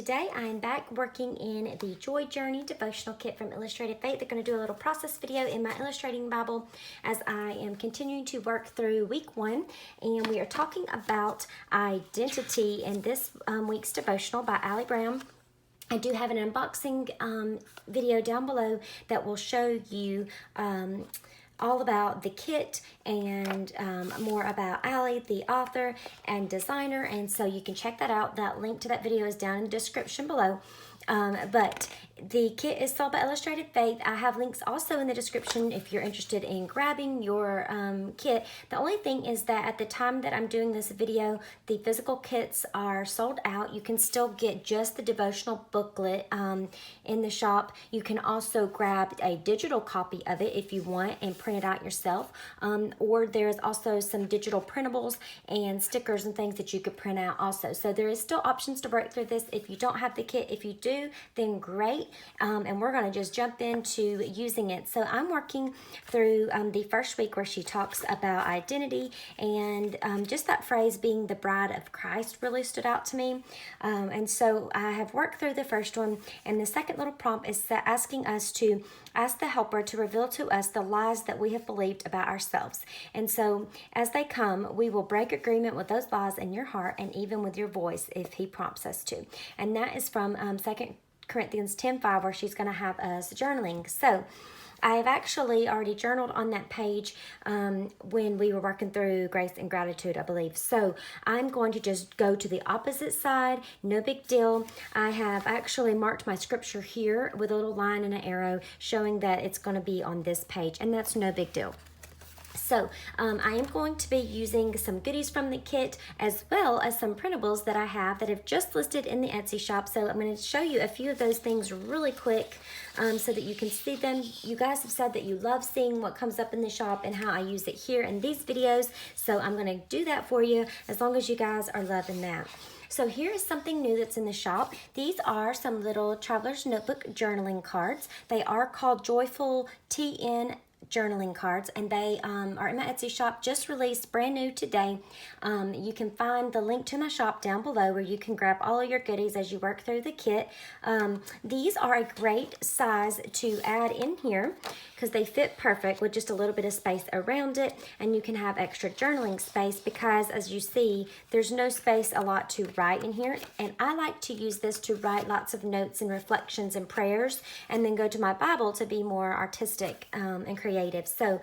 today I am back working in the Joy Journey Devotional Kit from Illustrated Faith. They're going to do a little process video in my illustrating Bible as I am continuing to work through week 1, and we are talking about identity in this week's devotional by Allie Brown. I do have an unboxing video down below that will show you all about the kit and more about Allie, the author and designer, and so you can check that out. That link to that video is down in the description below. But the kit is sold by Illustrated Faith. I have links also in the description if you're interested in grabbing your kit. The only thing is that at the time that I'm doing this video, the physical kits are sold out. You can still get just the devotional booklet in the shop. You can also grab a digital copy of it if you want and print it out yourself. Or there's also some digital printables and stickers and things that you could print out also. So there is still options to work through this if you don't have the kit. If you do, then great. And we're going to just jump into using it. So I'm working through the first week where she talks about identity, and just that phrase, being the bride of Christ, really stood out to me. And so I have worked through the first one, and the second little prompt is asking us to ask the helper to reveal to us the lies that we have believed about ourselves. And so as they come, we will break agreement with those lies in your heart and even with your voice if he prompts us to. And that is from 2 Corinthians 10:5, where she's going to have us journaling. So I have actually already journaled on that page when we were working through grace and gratitude, I believe. So I'm going to just go to the opposite side. No big deal. I have actually marked my scripture here with a little line and an arrow showing that it's going to be on this page, and that's no big deal. So I am going to be using some goodies from the kit as well as some printables that I have that have just listed in the Etsy shop. So I'm going to show you a few of those things really quick so that you can see them. You guys have said that you love seeing what comes up in the shop and how I use it here in these videos. So I'm going to do that for you as long as you guys are loving that. So here is something new that's in the shop. These are some little Traveler's Notebook journaling cards. They are called Joyful TN journaling cards, and they are in my Etsy shop, just released brand new today. You can find the link to my shop down below where you can grab all of your goodies as you work through the kit. These are a great size to add in here because they fit perfect with just a little bit of space around it, and you can have extra journaling space because, as you see, there's no space a lot to write in here, and I like to use this to write lots of notes and reflections and prayers, and then go to my Bible to be more artistic and creative. So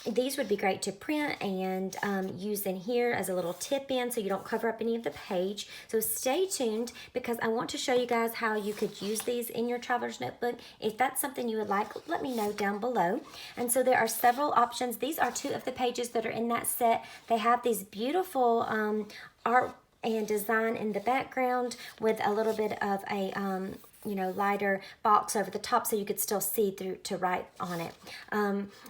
these would be great to print and use in here as a little tip in so you don't cover up any of the page. So stay tuned because I want to show you guys how you could use these in your Traveler's Notebook. If that's something you would like, let me know down below. And so there are several options. These are 2 of the pages that are in that set. They have these beautiful art and design in the background with a little bit of a lighter box over the top so you could still see through to write on it.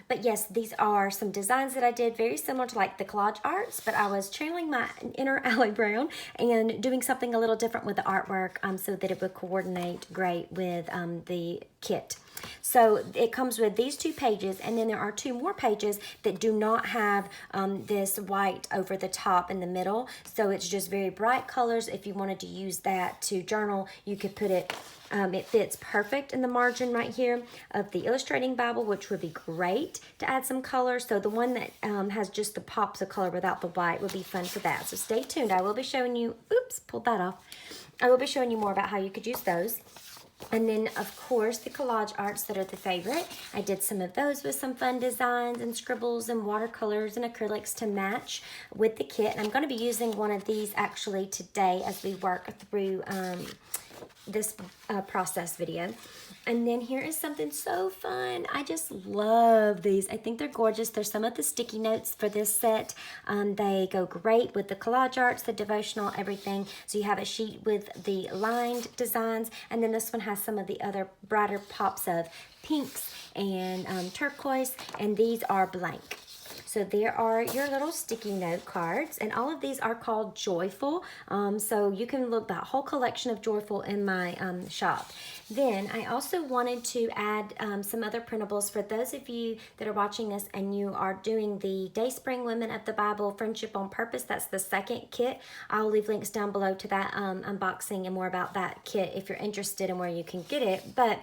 But yes, these are some designs that I did very similar to like the Collage Arts, but I was channeling my inner Allie Brown and doing something a little different with the artwork so that it would coordinate great with the kit. So it comes with these 2 pages, and then there are 2 more pages that do not have this white over the top in the middle. So it's just very bright colors. If you wanted to use that to journal, you could put it, it fits perfect in the margin right here of the illustrating Bible, which would be great to add some color. So the one that has just the pops of color without the white would be fun for that. So stay tuned. I will be showing you, oops, pulled that off. I will be showing you more about how you could use those. And then, of course, the Collage Arts that are the favorite. I did some of those with some fun designs and scribbles and watercolors and acrylics to match with the kit. And I'm going to be using one of these actually today as we work through this process video. And then here is something so fun. I just love these. I think they're gorgeous. They're some of the sticky notes for this set. They go great with the Collage Arts, the devotional, everything. So you have a sheet with the lined designs, and then this one has some of the other brighter pops of pinks and turquoise, and these are blank. So there are your little sticky note cards, and all of these are called Joyful. So you can look that whole collection of Joyful in my shop. Then I also wanted to add some other printables for those of you that are watching this and you are doing the Dayspring Women of the Bible Friendship on Purpose. That's the second kit. I'll leave links down below to that unboxing and more about that kit if you're interested in where you can get it. But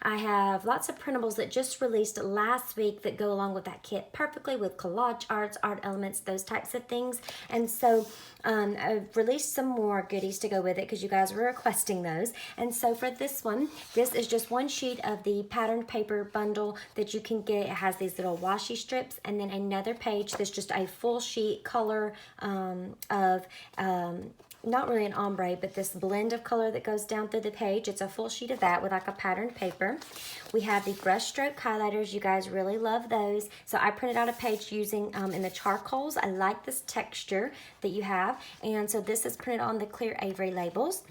I have lots of printables that just released last week that go along with that kit perfectly, with collage arts, art elements, those types of things. And so I've released some more goodies to go with it because you guys were requesting those. And so for this one, this is just one sheet of the patterned paper bundle that you can get. It has these little washi strips, and then another page that's just a full sheet color of not really an ombre, but this blend of color that goes down through the page. It's a full sheet of that with like a patterned paper. We have the brush stroke highlighters. You guys really love those. So I printed out a page using in the charcoals. I like this texture that you have. And so this is printed on the clear Avery labels.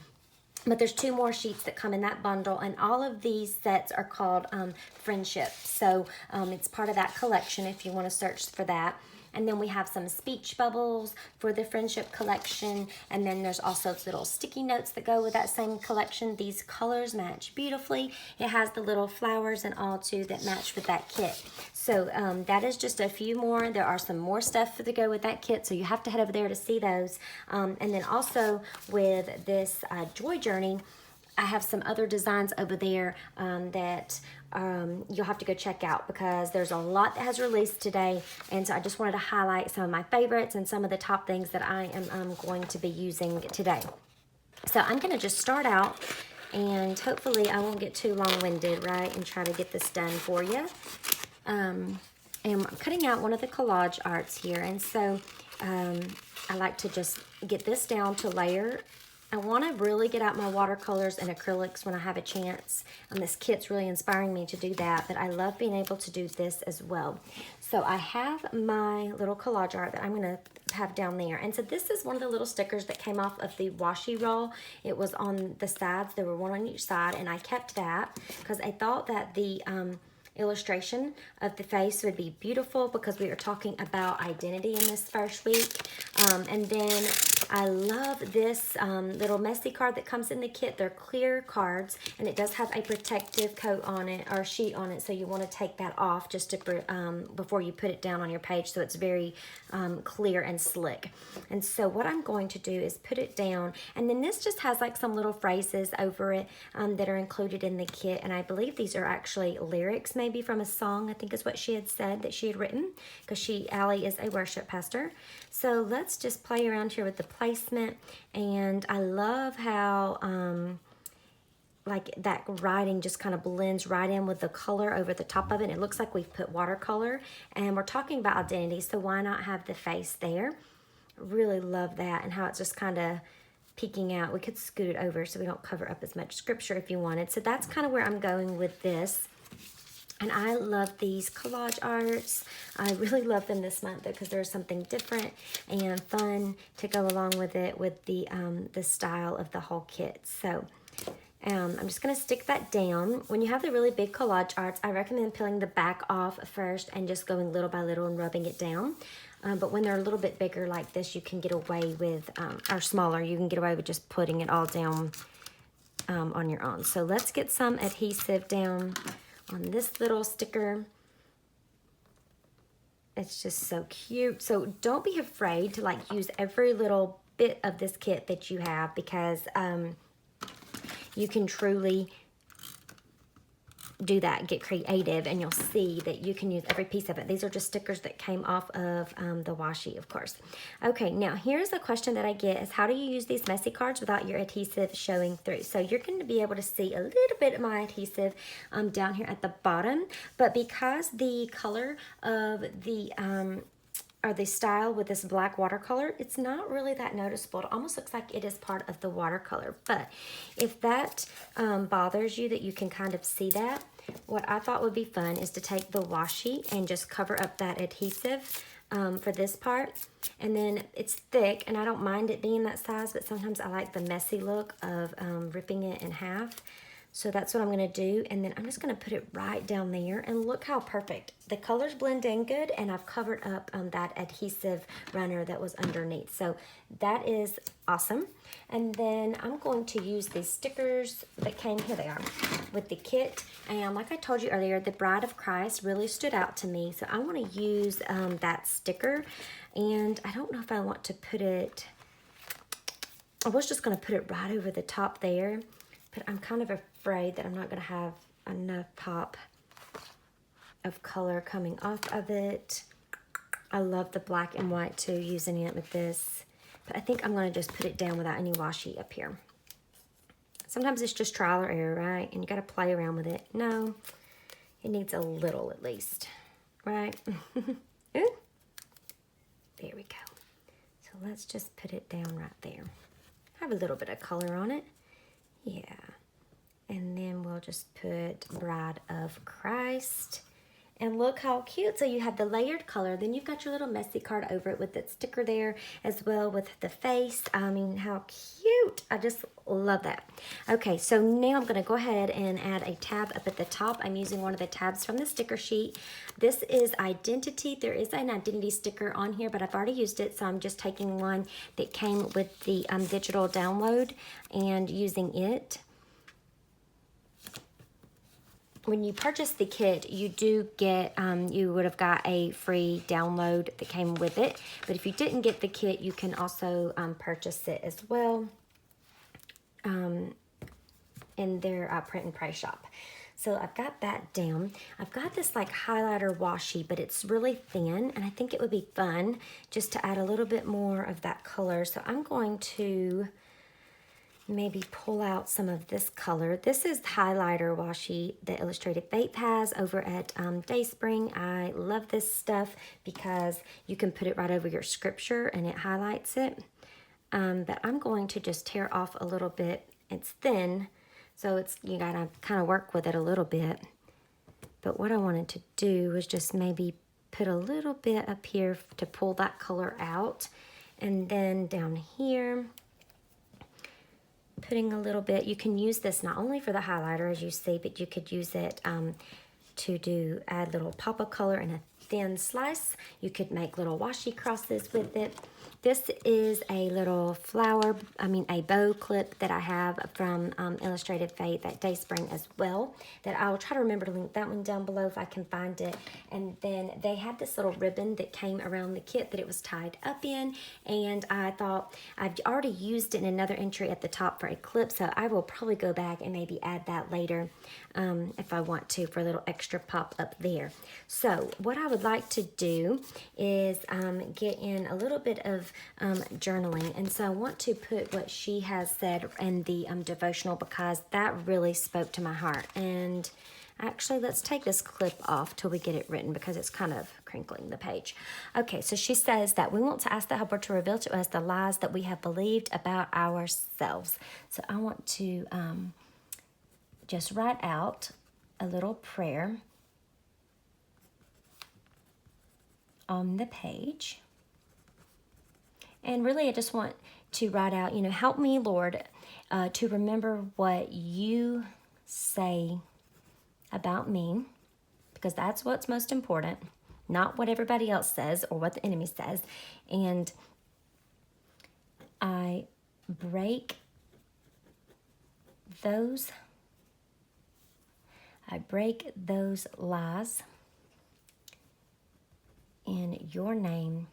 But there's 2 more sheets that come in that bundle, and all of these sets are called Friendship. So it's part of that collection if you want to search for that. And then we have some speech bubbles for the Friendship collection. And then there's also little sticky notes that go with that same collection. These colors match beautifully. It has the little flowers and all too that match with that kit. So that is just a few more. There are some more stuff to go with that kit, so you have to head over there to see those. And then also with this Joy Journey, I have some other designs over there that you'll have to go check out because there's a lot that has released today. And so I just wanted to highlight some of my favorites and some of the top things that I am going to be using today. So I'm going to just start out, and hopefully I won't get too long-winded, right, and try to get this done for you. And I'm cutting out one of the collage arts here, and so I like to just get this down to layer. I want to really get out my watercolors and acrylics when I have a chance. And this kit's really inspiring me to do that, but I love being able to do this as well. So I have my little collage art that I'm going to have down there. And so this is one of the little stickers that came off of the washi roll. It was on the sides. There were one on each side, and I kept that because I thought that the illustration of the face would be beautiful because we are talking about identity in this first week. And then I love this little messy card that comes in the kit. They're clear cards, and it does have a protective coat on it or sheet on it, so you want to take that off just to before you put it down on your page, so it's very clear and slick. And so what I'm going to do is put it down, and then this just has like some little phrases over it that are included in the kit, and I believe these are actually lyrics maybe from a song, I think is what she had said that she had written, because Allie is a worship pastor. So let's just play around here with the placement, and I love how like that writing just kind of blends right in with the color over the top of it. It looks like we've put watercolor, and we're talking about identity, so why not have the face there? Really love that, and how it's just kind of peeking out. We could scoot it over so we don't cover up as much scripture if you wanted. So that's kind of where I'm going with this. And I love these collage arts. I really love them this month because there's something different and fun to go along with it with the style of the whole kit. So I'm just going to stick that down. When you have the really big collage arts, I recommend peeling the back off first and just going little by little and rubbing it down. But when they're a little bit bigger like this, you can get away with, or smaller, you can get away with just putting it all down on your own. So let's get some adhesive down on this little sticker. It's just so cute. So don't be afraid to like use every little bit of this kit that you have, because you can truly do that, get creative, and you'll see that you can use every piece of it. These are just stickers that came off of the washi, of course. Okay, now here's a question that I get is, how do you use these messy cards without your adhesive showing through? So you're going to be able to see a little bit of my adhesive down here at the bottom, but because the color of the or the style with this black watercolor, it's not really that noticeable. It almost looks like it is part of the watercolor. But if that bothers you, that you can kind of see that, what I thought would be fun is to take the washi and just cover up that adhesive for this part. And then it's thick, and I don't mind it being that size, but sometimes I like the messy look of ripping it in half. So that's what I'm going to do. And then I'm just going to put it right down there. And look how perfect. The colors blend in good. And I've covered up that adhesive runner that was underneath. So that is awesome. And then I'm going to use these stickers that came, here they are, with the kit. And like I told you earlier, the Bride of Christ really stood out to me. So I want to use that sticker. And I don't know if I want to put it, I was just going to put it right over the top there. But I'm kind of afraid that I'm not going to have enough pop of color coming off of it. I love the black and white too, using it with this. But I think I'm going to just put it down without any washi up here. Sometimes it's just trial or error, right? And you got to play around with it. No, it needs a little at least, right? Ooh. There we go. So let's just put it down right there. Have a little bit of color on it. Yeah, and then we'll just put Bride of Christ. And look how cute. So you have the layered color. Then you've got your little messy card over it with that sticker there as well with the face. I mean, how cute. I just love that. Okay, so now I'm going to go ahead and add a tab up at the top. I'm using one of the tabs from the sticker sheet. This is Identity. There is an identity sticker on here, but I've already used it. So I'm just taking one that came with the digital download and using it. When you purchase the kit, you do get, you would have got a free download that came with it. But if you didn't get the kit, you can also purchase it as well in their print and pray shop. So I've got that down. I've got this like highlighter washi, but it's really thin. And I think it would be fun just to add a little bit more of that color. So I'm going to maybe pull out some of this color. This is highlighter washi that Illustrated Faith has over at Dayspring. I love this stuff because you can put it right over your scripture and it highlights it. But I'm going to just tear off a little bit. It's thin, so you gotta kind of work with it a little bit. But what I wanted to do was just maybe put a little bit up here to pull that color out. And then down here, putting a little bit, you can use this not only for the highlighter as you see, but you could use it to add little pop of color in a thin slice. You could make little washi crosses with it. This is a little a bow clip that I have from Illustrated Faith at Dayspring as well, that I will try to remember to link that one down below if I can find it. And then they had this little ribbon that came around the kit that it was tied up in, and I thought I've already used it in another entry at the top for a clip, so I will probably go back and maybe add that later if I want to, for a little extra pop up there. So what I would like to do is get in a little bit of journaling, and so I want to put what she has said in the devotional because that really spoke to my heart. And actually, let's take this clip off till we get it written because it's kind of crinkling the page. Okay, so she says that we want to ask the helper to reveal to us the lies that we have believed about ourselves. So I want to just write out a little prayer on the page. And really, I just want to write out, help me, Lord, to remember what you say about me, because that's what's most important, not what everybody else says or what the enemy says. And I break those lies in your name.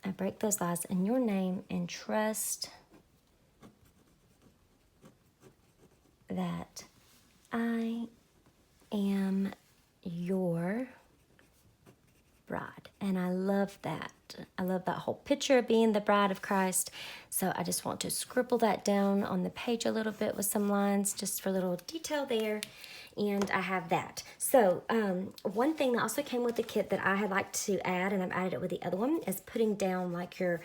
I break those lies in your name and trust that I am your bride. And I love that. I love that whole picture of being the bride of Christ. So I just want to scribble that down on the page a little bit with some lines just for a little detail there. And I have that. So one thing that also came with the kit that I had liked to add, and I've added it with the other one, is putting down like your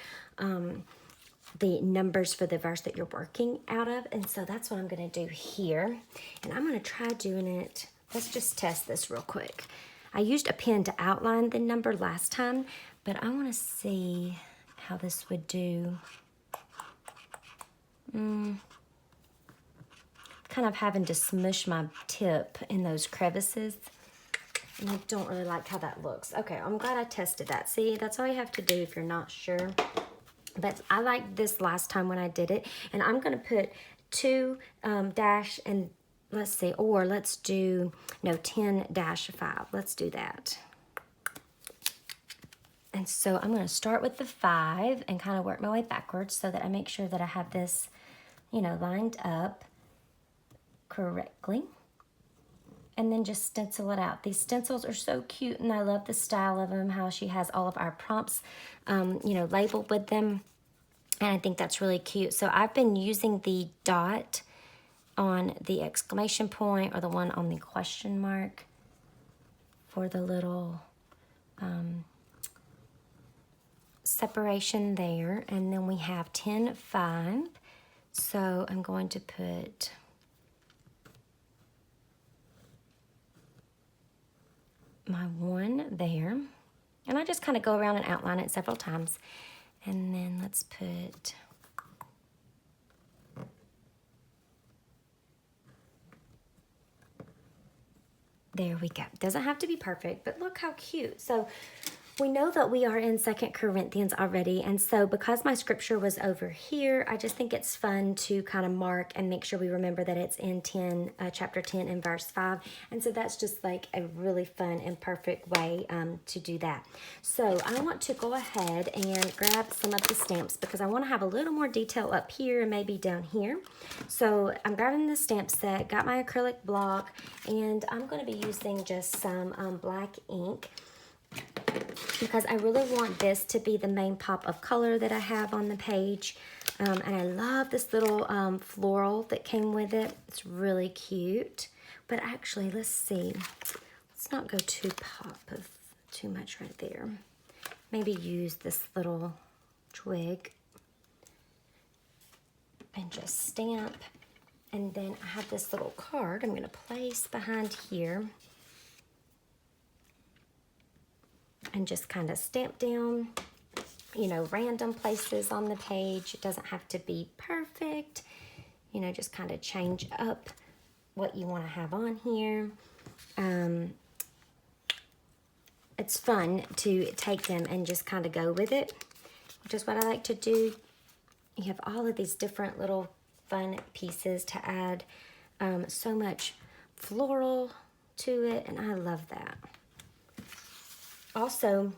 the numbers for the verse that you're working out of. And so that's what I'm going to do here. And I'm going to try doing it. Let's just test this real quick. I used a pen to outline the number last time, but I want to see how this would do. kind of having to smush my tip in those crevices. And I don't really like how that looks. Okay, I'm glad I tested that. See, that's all you have to do if you're not sure. But I liked this last time when I did it. And I'm going to put 2 dash and let's see, or let's do, no, 10-5. Let's do that. And so I'm going to start with the 5 and kind of work my way backwards so that I make sure that I have this, you know, lined up correctly. And then just stencil it out. These stencils are so cute, and I love the style of them, how she has all of our prompts, you know, labeled with them. And I think that's really cute. So I've been using the dot on the exclamation point or the one on the question mark for the little separation there. And then we have 10-5. So I'm going to put my 1 there. And I just kind of go around and outline it several times. And then let's put there we go. Doesn't have to be perfect, but look how cute. So we know that we are in 2 Corinthians already, and so because my scripture was over here, I just think it's fun to kind of mark and make sure we remember that it's in chapter 10 and verse 5, and so that's just like a really fun and perfect way to do that. So I want to go ahead and grab some of the stamps because I want to have a little more detail up here and maybe down here. So I'm grabbing the stamp set, got my acrylic block, and I'm going to be using just some black ink, because I really want this to be the main pop of color that I have on the page. And I love this little floral that came with it. It's really cute. But actually, let's see. Let's not go too pop of too much right there. Maybe use this little twig and just stamp. And then I have this little card I'm going to place behind here. And just kind of stamp down, you know, random places on the page. It doesn't have to be perfect. You know, just kind of change up what you want to have on here. It's fun to take them and just kind of go with it, which is what I like to do. You have all of these different little fun pieces to add so much floral to it, and I love that. Also,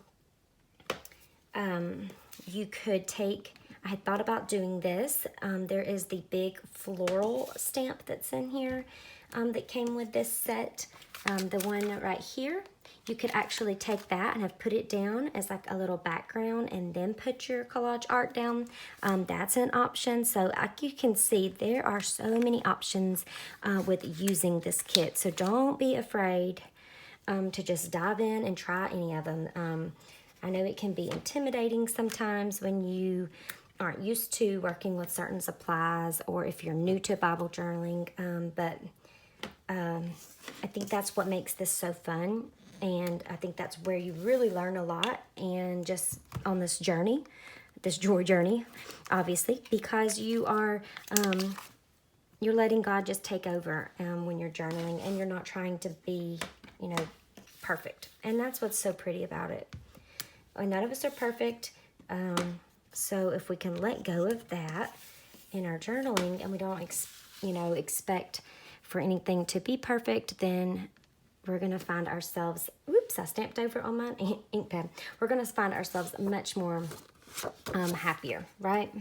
you could take, I had thought about doing this. There is the big floral stamp that's in here that came with this set. The one right here, you could actually take that and have put it down as like a little background and then put your collage art down. That's an option. So like you can see, there are so many options with using this kit. So don't be afraid to just dive in and try any of them. I know it can be intimidating sometimes when you aren't used to working with certain supplies or if you're new to Bible journaling, but I think that's what makes this so fun, and I think that's where you really learn a lot, and just on this journey, this joy journey, obviously, because you are you're letting God just take over when you're journaling, and you're not trying to be, you know, perfect. And that's what's so pretty about it. None of us are perfect. So if we can let go of that in our journaling, and we don't, expect for anything to be perfect, then we're going to find ourselves, oops, I stamped over on my ink pad. We're going to find ourselves much more happier, right?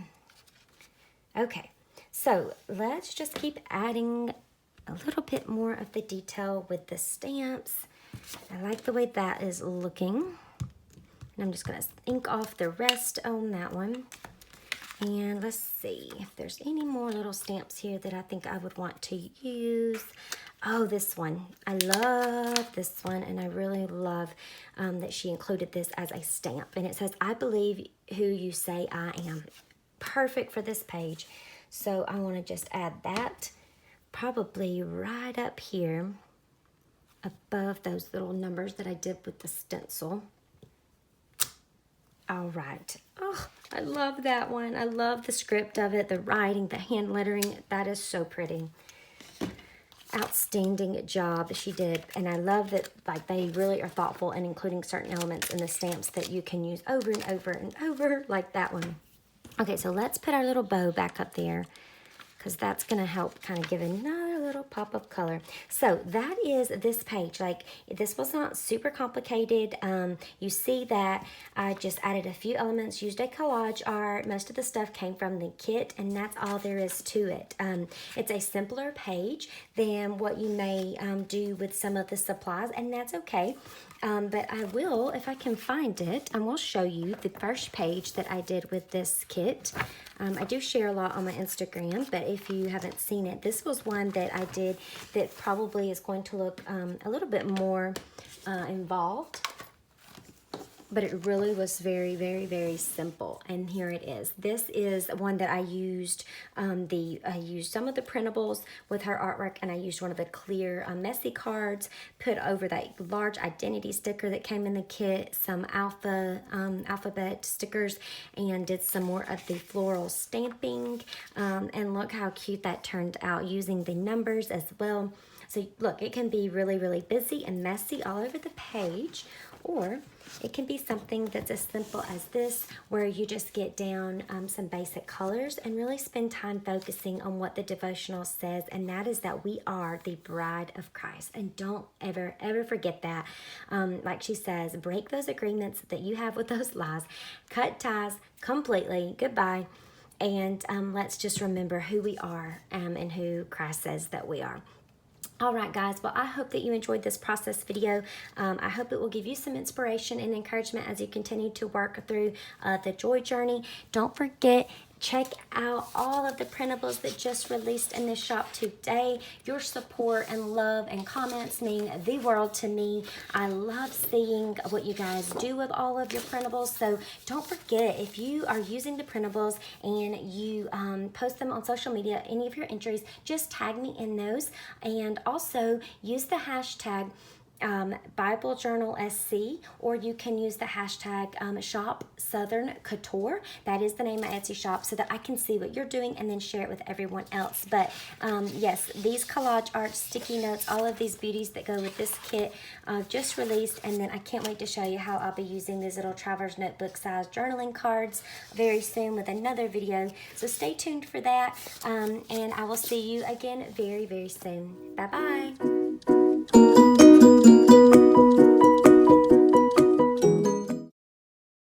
Okay, so let's just keep adding a little bit more of the detail with the stamps. I like the way that is looking. And I'm just going to ink off the rest on that one. And let's see if there's any more little stamps here that I think I would want to use. Oh, this one. I love this one, and I really love that she included this as a stamp. And it says, I believe who you say I am. Perfect for this page. So I want to just add that probably right up here above those little numbers that I did with the stencil. All right. Oh, I love that one. I love the script of it, the writing, the hand lettering. That is so pretty. outstanding job she did, and I love that like they really are thoughtful in including certain elements in the stamps that you can use over and over and over, like that one. Okay, so let's put our little bow back up there, because that's going to help kind of give another little pop of color. So that is this page. Like, this was not super complicated. You see that I just added a few elements, used a collage art. Most of the stuff came from the kit, and that's all there is to it. It's a simpler page than what you may do with some of the supplies, and that's okay. But I will, if I can find it, I will show you the first page that I did with this kit. I do share a lot on my Instagram, but if you haven't seen it, this was one that I did that probably is going to look a little bit more involved. But it really was very, very, very simple. And here it is. This is one that I used. I used some of the printables with her artwork, and I used one of the clear messy cards, put over that large identity sticker that came in the kit, some alphabet stickers, and did some more of the floral stamping. And look how cute that turned out using the numbers as well. So look, it can be really, really busy and messy all over the page, or it can be something that's as simple as this, where you just get down some basic colors and really spend time focusing on what the devotional says, and that is that we are the bride of Christ. And don't ever, ever forget that. Like she says, break those agreements that you have with those lies, cut ties completely, goodbye, and let's just remember who we are and who Christ says that we are. All right, guys, well, I hope that you enjoyed this process video. I hope it will give you some inspiration and encouragement as you continue to work through the Joy Journey. Don't forget, check out all of the printables that just released in the shop today. Your support and love and comments mean the world to me. I love seeing what you guys do with all of your printables. So don't forget, if you are using the printables and you post them on social media, any of your entries, just tag me in those. And also use the hashtag Bible Journal SC, or you can use the hashtag Shop Southern Couture. That is the name of my Etsy shop, so that I can see what you're doing and then share it with everyone else. But yes, these Collage Arts, sticky notes, all of these beauties that go with this kit just released, and then I can't wait to show you how I'll be using these little Traveler's Notebook size journaling cards very soon with another video. So stay tuned for that, and I will see you again very, very soon. Bye-bye.